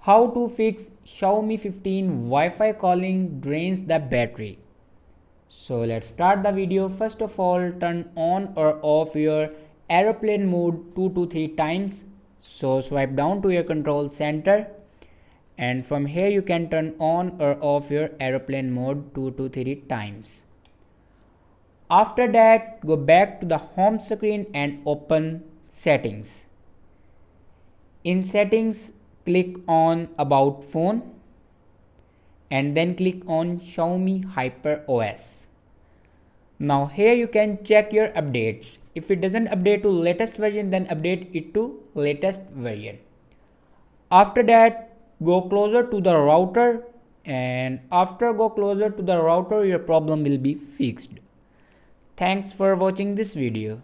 How to fix Xiaomi 15 Wi-Fi calling drains the battery. So let's start the video. First of all, turn on or off your airplane mode 2 to 3 times. So swipe down to your control center, and from here you can turn on or off your airplane mode 2 to 3 times. After that, go back to the home screen and open settings. In settings, click on about phone and then click on Xiaomi Hyper OS. Now here you can check your updates. If it doesn't update to latest version, then update it to latest version. After that, go closer to the router, and after go closer to the router, your problem will be fixed. Thanks for watching this video.